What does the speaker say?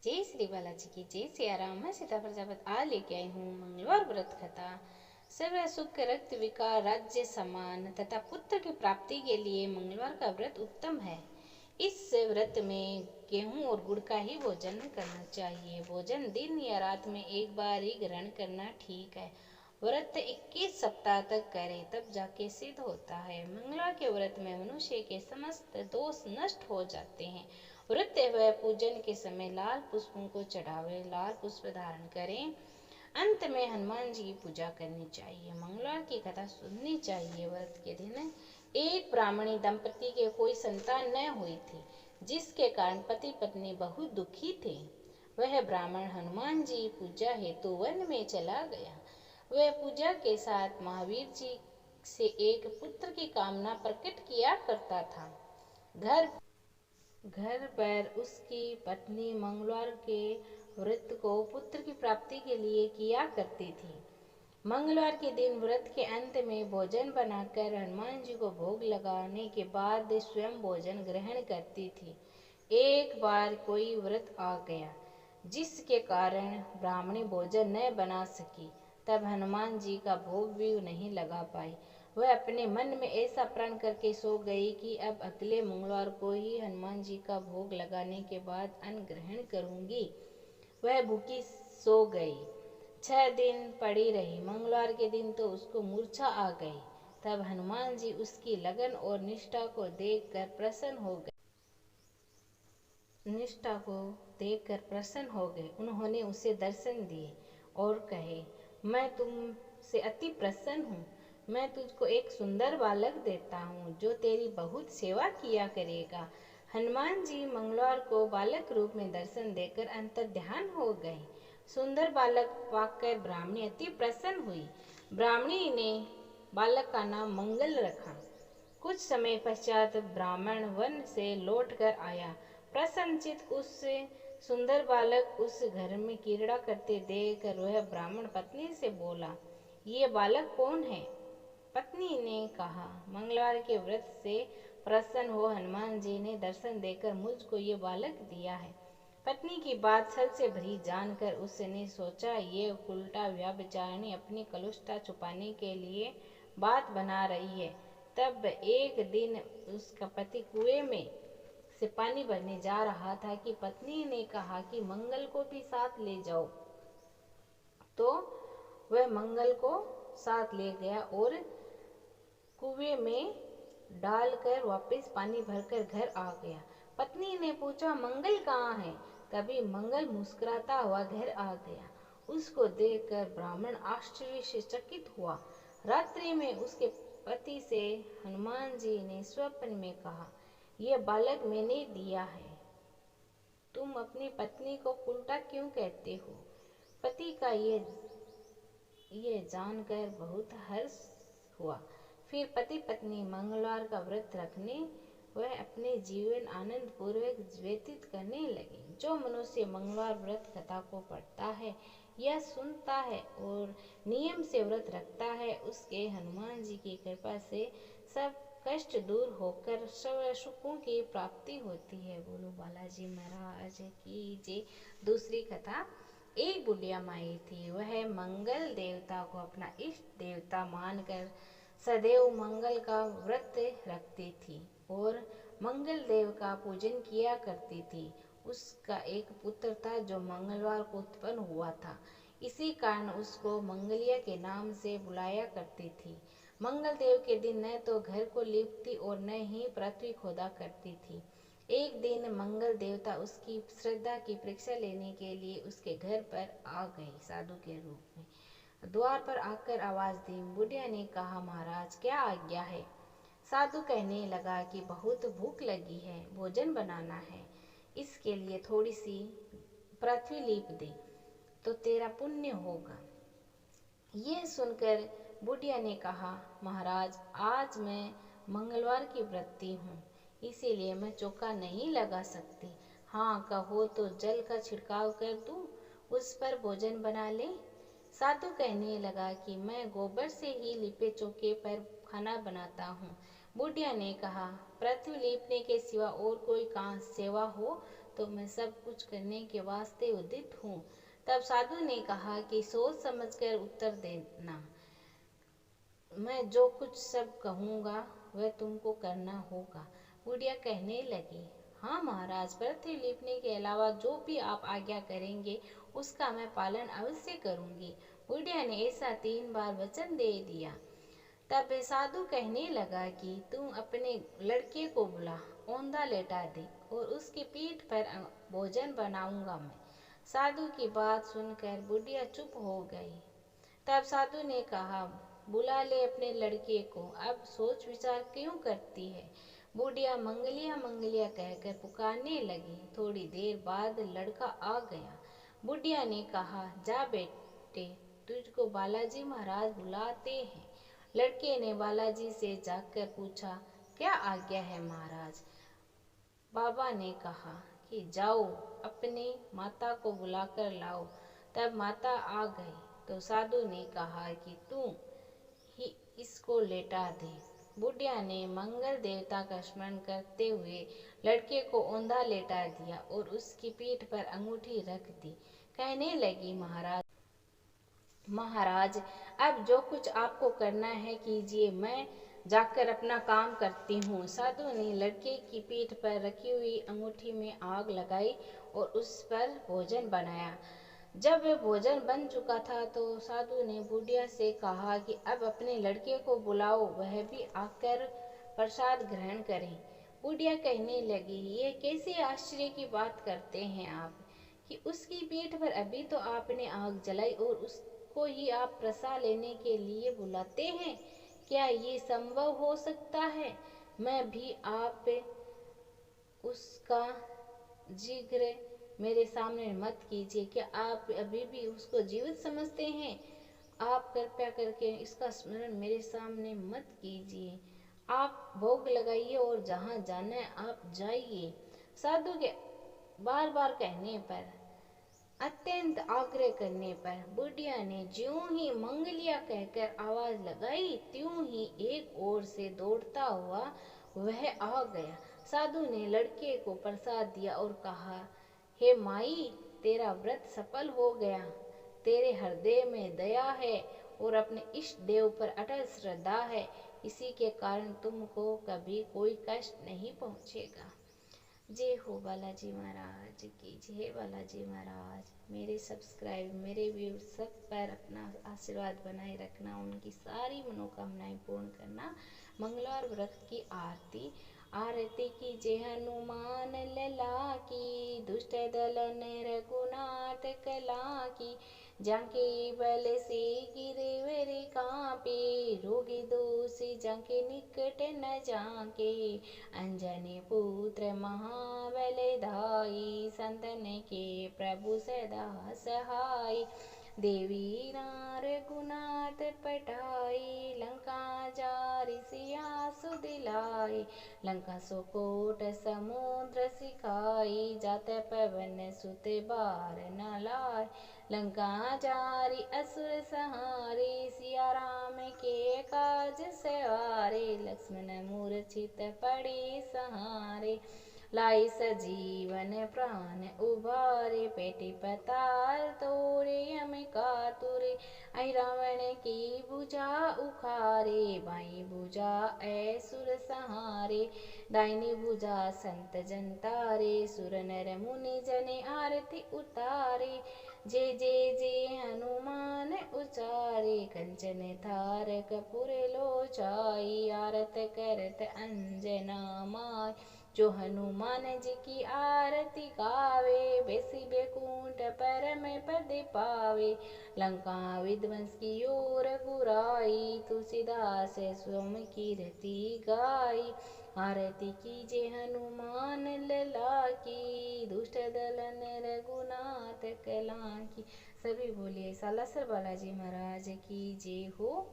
जय श्री बालाजी की जय सिया राम। मैं सीता प्रजापति आज लेके आई हूँ मंगलवार व्रत कथा। सर्व सुख रक्त विकार राज्य समान तथा पुत्र की प्राप्ति के लिए मंगलवार का व्रत उत्तम है। इस व्रत में गेहूं और गुड़ का ही भोजन करना चाहिए। भोजन दिन या रात में एक बार ही ग्रहण करना ठीक है। व्रत 21 सप्ताह तक करें तब जाके सिद्ध होता है। मंगलवार के व्रत में मनुष्य के समस्त दोष नष्ट हो जाते हैं। व्रत व पूजन के समय लाल पुष्पों को चढ़ावे, लाल पुष्प धारण करें। अंत में हनुमान जी की पूजा करनी चाहिए। मंगलवार की कथा सुननी चाहिए। व्रत के दिन एक ब्राह्मणी दंपति के कोई संतान न हुई थी, जिसके कारण पति पत्नी बहुत दुखी थे। वह ब्राह्मण हनुमान जी पूजा हेतु वन में चला गया। वह पूजा के साथ महावीर जी से एक पुत्र की कामना प्रकट किया करता था। घर पर उसकी पत्नी मंगलवार के व्रत को पुत्र की प्राप्ति के लिए किया करती थी। मंगलवार के दिन व्रत के अंत में भोजन बनाकर हनुमान जी को भोग लगाने के बाद स्वयं भोजन ग्रहण करती थी। एक बार कोई व्रत आ गया, जिसके कारण ब्राह्मणी भोजन न बना सकी। तब हनुमान जी का भोग भी नहीं लगा पाई। वह अपने मन में ऐसा प्रण करके सो गई कि अब अगले मंगलवार को ही हनुमान जी का भोग लगाने के बाद अन्न ग्रहण करूंगी। वह भूखी सो गई। 6 दिन पड़ी रही। मंगलवार के दिन तो उसको मूर्छा आ गई। तब हनुमान जी उसकी लगन और निष्ठा को देखकर प्रसन्न हो गए। उन्होंने उसे दर्शन दिए और कहे, मैं तुमसे अति प्रसन्न हूँ। मैं तुझको एक सुंदर बालक देता हूँ जो तेरी बहुत सेवा किया करेगा। हनुमान जी मंगलवार को बालक रूप में दर्शन देकर अंतर्ध्यान हो गए। सुंदर बालक पाकर ब्राह्मणी अति प्रसन्न हुई। ब्राह्मणी ने बालक का नाम मंगल रखा। कुछ समय पश्चात ब्राह्मण वन से लौटकर आया। प्रसन्नचित्त उस सुंदर बालक उस घर में क्रीड़ा करते देखकर वह ब्राह्मण पत्नी से बोला, ये बालक कौन है? पत्नी ने कहा, मंगलवार के व्रत से प्रसन्न हो हनुमान जी ने दर्शन देकर मुझको ये बालक दिया है। पत्नी की बात सच से भरी जानकर उसने सोचा, ये उल्टा व्यभिचारिणी अपनी कलुषता छुपाने के लिए बात बना रही है। तब एक दिन उसका पति कुएं में से पानी भरने जा रहा था कि पत्नी ने कहा कि मंगल को भी साथ ले जाओ। तो वह मंगल को साथ ले गया और कुएं में डालकर वापस पानी भरकर घर आ गया। पत्नी ने पूछा, मंगल कहाँ है? तभी मंगल मुस्कुराता हुआ घर आ गया। उसको देखकर ब्राह्मण आश्चर्य से चकित हुआ। रात्रि में उसके पति से हनुमान जी ने स्वप्न में कहा, यह बालक मैंने दिया है। तुम अपनी पत्नी को उल्टा क्यों कहते हो? पति का ये जानकर बहुत हर्ष हुआ। फिर पति पत्नी मंगलवार का व्रत रखने वह अपने जीवन आनंद पूर्वक व्यतीत करने लगे। जो मनुष्य मंगलवार व्रत कथा को पढ़ता है या सुनता है और नियम से व्रत रखता है, उसके हनुमान जी की कृपा से सब कष्ट दूर होकर सर्व सुखों की प्राप्ति होती है। बोलो बालाजी महाराज की जय। दूसरी कथा, एक बुढ़िया माई थी। वह मंगल देवता को अपना इष्ट देवता मानकर सदैव मंगल का व्रत रखती थी और मंगल देव का पूजन किया करती थी। उसका एक पुत्र था जो मंगलवार को उत्पन्न हुआ था। इसी कारण उसको मंगलिया के नाम से बुलाया करती थी। मंगल देव के दिन न तो घर को लीपती और न ही पृथ्वी खोदा करती थी। एक दिन मंगल देवता उसकी श्रद्धा की परीक्षा लेने के लिए उसके घर पर आ गए साधु के रूप में। द्वार पर आकर आवाज दी। बुढ़िया ने कहा, महाराज क्या आज्ञा है? साधु कहने लगा कि बहुत भूख लगी है, भोजन बनाना है। इसके लिए थोड़ी सी पृथ्वी लीप दे तो तेरा पुण्य होगा। ये सुनकर बुढ़िया ने कहा, महाराज आज मैं मंगलवार की व्रती हूँ, इसीलिए मैं चौका नहीं लगा सकती। हाँ कहो तो जल का छिड़काव कर दूँ, उस पर भोजन बना ले। साधु कहने लगा कि मैं गोबर से ही लिपे चौके पर खाना बनाता हूँ। बुढ़िया ने कहा, पृथ्वी लीपने के सिवा और कोई काम सेवा हो तो मैं सब कुछ करने के वास्ते उदित हूँ। तब साधु ने कहा कि सोच समझकर उत्तर देना, मैं जो कुछ सब कहूँगा वह तुमको करना होगा। बुढ़िया कहने लगी, हाँ महाराज, पृथ्वी लिपने के अलावा जो भी आप आज्ञा करेंगे उसका मैं पालन अवश्य करूँगी। बुढ़िया ने ऐसा 3 बार वचन दे दिया। तब साधु कहने लगा कि तू अपने लड़के को बुला, औंधा लेटा दे और उसकी पीठ पर भोजन बनाऊंगा मैं। साधु की बात सुनकर बुढ़िया चुप हो गई। तब साधु ने कहा, बुला ले अपने लड़के को, अब सोच विचार क्यों करती है। बुढ़िया मंगलिया मंगलिया कहकर पुकारने लगी। थोड़ी देर बाद लड़का आ गया। बुढ़िया ने कहा, जा बेटे, तुझको बालाजी महाराज बुलाते हैं। लड़के ने बालाजी से जाकर पूछा, क्या आज्ञा है महाराज। बाबा ने कहा कि जाओ अपने माता को बुलाकर लाओ। तब माता आ गई तो साधु ने कहा कि तू ही इसको लेटा दे। बुढ़िया ने मंगल देवता का स्मरण करते हुए लड़के को औंधा लेटा दिया और उसकी पीठ पर अंगूठी रख दी। कहने लगी, महाराज, अब जो कुछ आपको करना है कीजिए, मैं जाकर अपना काम करती हूँ। साधु ने लड़के की पीठ पर रखी हुई अंगूठी में आग लगाई और उस पर भोजन बनाया। जब वह भोजन बन चुका था तो साधु ने बुढ़िया से कहा कि अब अपने लड़के को बुलाओ, वह भी आकर प्रसाद ग्रहण करें। बुढ़िया कहने लगी, ये कैसे आश्चर्य की बात करते हैं आप कि उसकी पीठ पर अभी तो आपने आग जलाई और उसको ही आप प्रसाद लेने के लिए बुलाते हैं। क्या ये संभव हो सकता है। मैं भी आप उसका जिक्र मेरे सामने मत कीजिए। क्या आप अभी भी उसको जीवित समझते हैं। आप कृपया करके इसका स्मरण मेरे सामने मत कीजिए। आप भोग लगाइए और जहाँ जाना है आप जाइए। साधु के बार बार कहने पर, अत्यंत आग्रह करने पर बुढ़िया ने ज्यों ही मंगलिया कहकर आवाज लगाई, त्यों ही एक ओर से दौड़ता हुआ वह आ गया। साधु ने लड़के को प्रसाद दिया और कहा, हे माई, तेरा व्रत सफल हो गया। तेरे हृदय में दया है और अपने इष्ट देव पर अटल श्रद्धा है, इसी के कारण तुमको कभी कोई कष्ट नहीं पहुंचेगा। जय हो बालाजी महाराज की जय। बालाजी महाराज, मेरे सब्सक्राइब, मेरे व्यूज सब पर अपना आशीर्वाद बनाए रखना, उनकी सारी मनोकामनाएं पूर्ण करना। मंगलवार व्रत की आरती की जय। हनुमान लला की, दुष्ट दलन रघुनाथ कला की, जाके बल से गिरवर कांपे, रोगी दोषी जाके निकट न जाके, अंजनी पुत्र महाबल धाई, संतन के प्रभु सदा सहाय, देवी नार गुनाथ पटाई, लंका जारि सिया सुदिलाई, लंका सुकोट समुद्र सिखाई, जात पवन सुत बार न लाय, लंका जारी असुर संहारे, सिया राम के काज सवारे, लक्ष्मण मूर्छित पड़े सहारे, लाई सजीवन प्राण उबारे, पेटी पताल तोरे यम कातुरे, आई रावण की भुजा उखारे, बाई भुजा ऐसुर संहारे, दाहिनी भुजा संत जन तारे, सुर नर मुनि जन आरती उतारे, जय जय जय हनुमान उचारे, कंचन थार कपूर लोचाई, आरत करत अंजना माय, जो हनुमान जी की आरती गावे, बेसी बैकुंठ परम पद पावे, लंका विध्वंस की ओर गुराई, तुलसीदास स्वयं कीर्ति गाई, आरती कीजिए हनुमान लला की, दुष्ट दलन रघुनाथ कला की। सभी बोलिए सालासर बालाजी महाराज की जय हो।